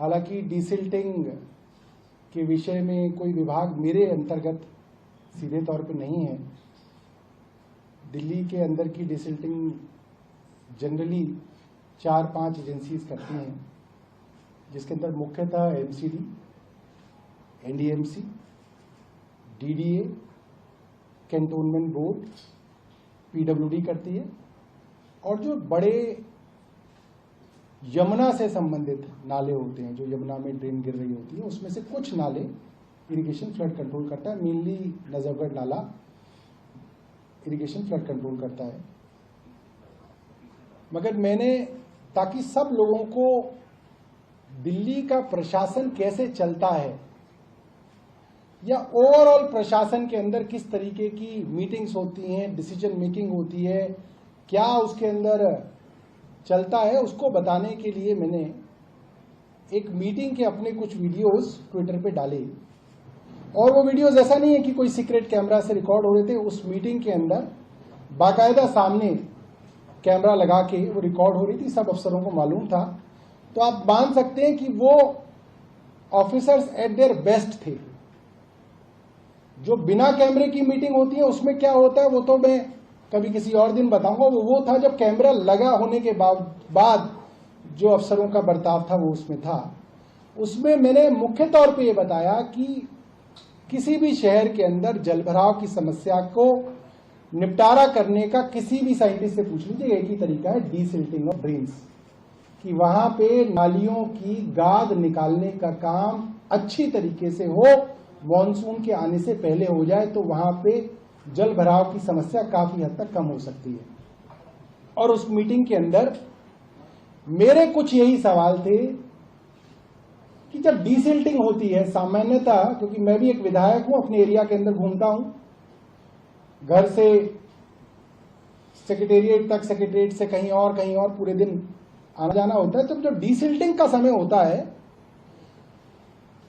हालांकि डीसिल्टिंग के विषय में कोई विभाग मेरे अंतर्गत सीधे तौर पे नहीं है। दिल्ली के अंदर की डीसिल्टिंग जनरली 4-5 एजेंसीज करती हैं, जिसके अंदर मुख्यतः MCD, NDMC, DDA, cantonment board, PWD करती है। और जो बड़े यमुना से संबंधित नाले होते हैं, जो यमुना में ड्रेन गिर रही होती है, उसमें से कुछ नाले इरिगेशन फ्लड कंट्रोल करता है। मेनली नजफगढ़ नाला इरिगेशन फ्लड कंट्रोल करता है। मगर मैंने, ताकि सब लोगों को दिल्ली का प्रशासन कैसे चलता है या ओवरऑल प्रशासन के अंदर किस तरीके की मीटिंग्स होती हैं, डिसीजन मेकिंग होती है, क्या उसके अंदर चलता है, उसको बताने के लिए मैंने एक मीटिंग के अपने कुछ वीडियोस ट्विटर पे डाले। और वो वीडियोस ऐसा नहीं है कि कोई सीक्रेट कैमरा से रिकॉर्ड हो रहे थे। उस मीटिंग के अंदर बाकायदा सामने कैमरा लगा के वो रिकॉर्ड हो रही थी, सब अफसरों को मालूम था। तो आप मान सकते हैं कि वो ऑफिसर्स एट देयर बेस्ट थे। जो बिना कैमरे की मीटिंग होती है उसमें क्या होता है वो तो मैं कभी किसी और दिन बताऊंगा। वो था जब कैमरा लगा होने के बाद जो अफसरों का बर्ताव था वो उसमें था। उसमें मैंने मुख्य तौर पे ये बताया कि किसी भी शहर के अंदर जलभराव की समस्या को निपटारा करने का किसी भी साइंटिस्ट से पूछ लीजिए, एक ही तरीका है, डीसिल्टिंग ऑफ ड्रेन्स। कि वहां पे नालियों की गाद निकालने का काम अच्छी तरीके से हो, मॉनसून के आने से पहले हो जाए, तो वहां पे जल भराव की समस्या काफी हद तक कम हो सकती है। और उस मीटिंग के अंदर मेरे कुछ यही सवाल थे कि जब डीसिल्टिंग होती है सामान्यतः, क्योंकि मैं भी एक विधायक हूं, अपने एरिया के अंदर घूमता हूं, घर से सेक्रेटेरिएट तक, सेक्रेटेरिएट से कहीं और पूरे दिन आना जाना होता है। तो जब डीसिल्टिंग का समय होता है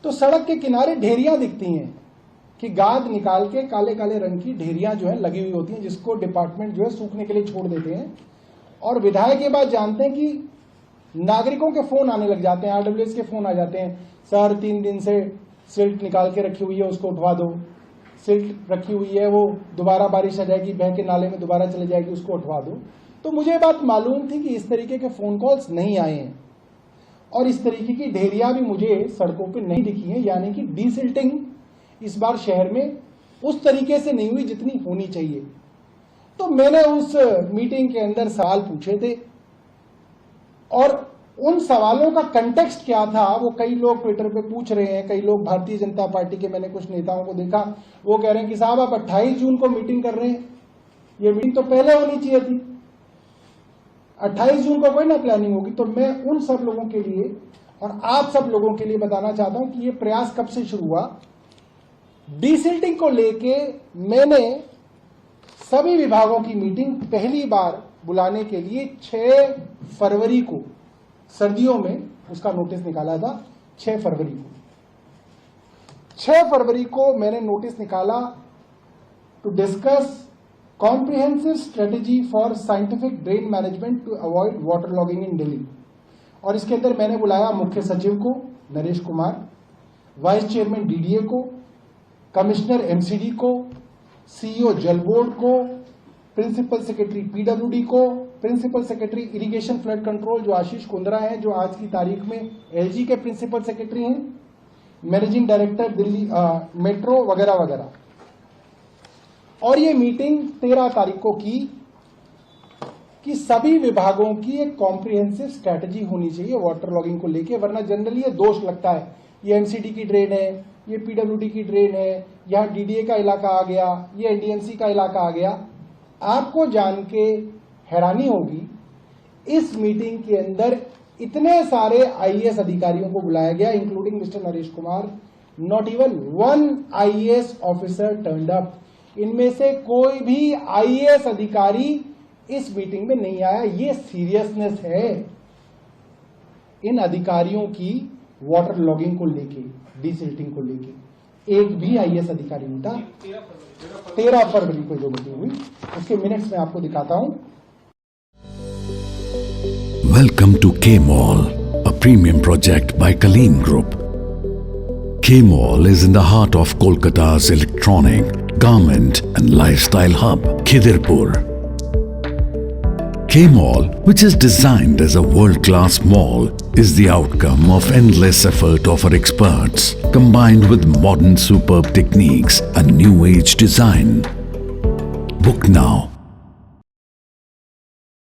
तो सड़क के किनारे ढेरियां दिखती हैं कि गाद निकाल के काले काले रंग की ढेरियां जो है लगी हुई होती हैं, जिसको डिपार्टमेंट जो है सूखने के लिए छोड़ देते हैं। और विधायक ये बात जानते हैं कि नागरिकों के फोन आने लग जाते हैं, आरडब्ल्यूएस के फोन आ जाते हैं, सर 3 दिन से सिल्ट निकाल के रखी हुई है, उसको उठवा दो। सिल्ट रखी हुई है, वो दोबारा बारिश आ जाएगी, बह के नाले में दोबारा चले जाएगी, उसको उठवा दो। तो मुझे ये बात मालूम थी कि इस तरीके के फोन कॉल्स नहीं आए हैं और इस तरीके की ढेरियां भी मुझे सड़कों पे नहीं दिखी हैं। यानी कि डीसिल्टिंग इस बार शहर में उस तरीके से नहीं हुई जितनी होनी चाहिए। तो मैंने उस मीटिंग के अंदर सवाल पूछे थे और उन सवालों का कंटेक्स्ट क्या था वो कई लोग ट्विटर पे पूछ रहे हैं। कई लोग भारतीय जनता पार्टी के, मैंने कुछ नेताओं को देखा, वो कह रहे हैं कि साहब आप 28 जून को मीटिंग कर रहे हैं, ये मीटिंग तो पहले होनी चाहिए थी, 28 जून को कोई ना प्लानिंग होगी। तो मैं उन सब लोगों के लिए और आप सब लोगों के लिए बताना चाहता हूं कि ये प्रयास कब से शुरू हुआ। डीसिल्टिंग को लेके मैंने सभी विभागों की मीटिंग पहली बार बुलाने के लिए 6 फरवरी को, सर्दियों में उसका नोटिस निकाला था। 6 फरवरी को मैंने नोटिस निकाला to discuss comprehensive strategy for scientific drain management to avoid water logging in Delhi. और इसके अंदर मैंने बुलाया मुख्य सचिव को Naresh Kumar, vice chairman DDA को, कमिश्नर एमसीडी को, सीईओ जल बोर्ड को, प्रिंसिपल सेक्रेटरी पीडब्ल्यूडी को, principal secretary irrigation flood control जो आशीष कुंद्रा हैं, जो आज की तारीख में एलजी के प्रिंसिपल सेक्रेटरी हैं, मैनेजिंग डायरेक्टर दिल्ली मेट्रो वगैरह वगैरह। और ये मीटिंग 13 तारीख को की कि सभी विभागों की एक कॉम्प्रिहेंसिव स्ट्रैटेजी होनी चाहिए वाटर लॉगिंग को लेके, वरना जनरली ये दोष लगता है, ये एमसीडी की ड्रेन है, ये पीडब्ल्यूडी की ड्रेन है, यहाँ डीडीए का इलाका आ गया, ये एनडीएमसी का इलाका आ गया। आपको जान के हैरानी होगी, इस मीटिंग के अंदर इतने सारे आईएएस अधिकारियों को बुलाया गया, including mister Naresh Kumar, not even 1 IAS officer turned up. इनमें से कोई भी आईएएस अधिकारी इस मीटिंग में नहीं आया। ये सीरियसनेस है इन अधिकारियों की वाटर लॉगिंग को लेके, डीसिल्टिंग को लेके। एक भी आईएएस अधिकारी नहीं था। 13 फरवरी को जो मीटिंग हुई उसके मिनट्स में आपको दिखाता हूं। वेलकम टू के mall, a premium project by Kaleen Group. K-Mall is in the heart of Kolkata's electronic, garment and lifestyle hub, Khidirpur. K-Mall, which is designed as a world-class mall, is the outcome of endless effort of our experts, combined with modern superb techniques and new age design. Book now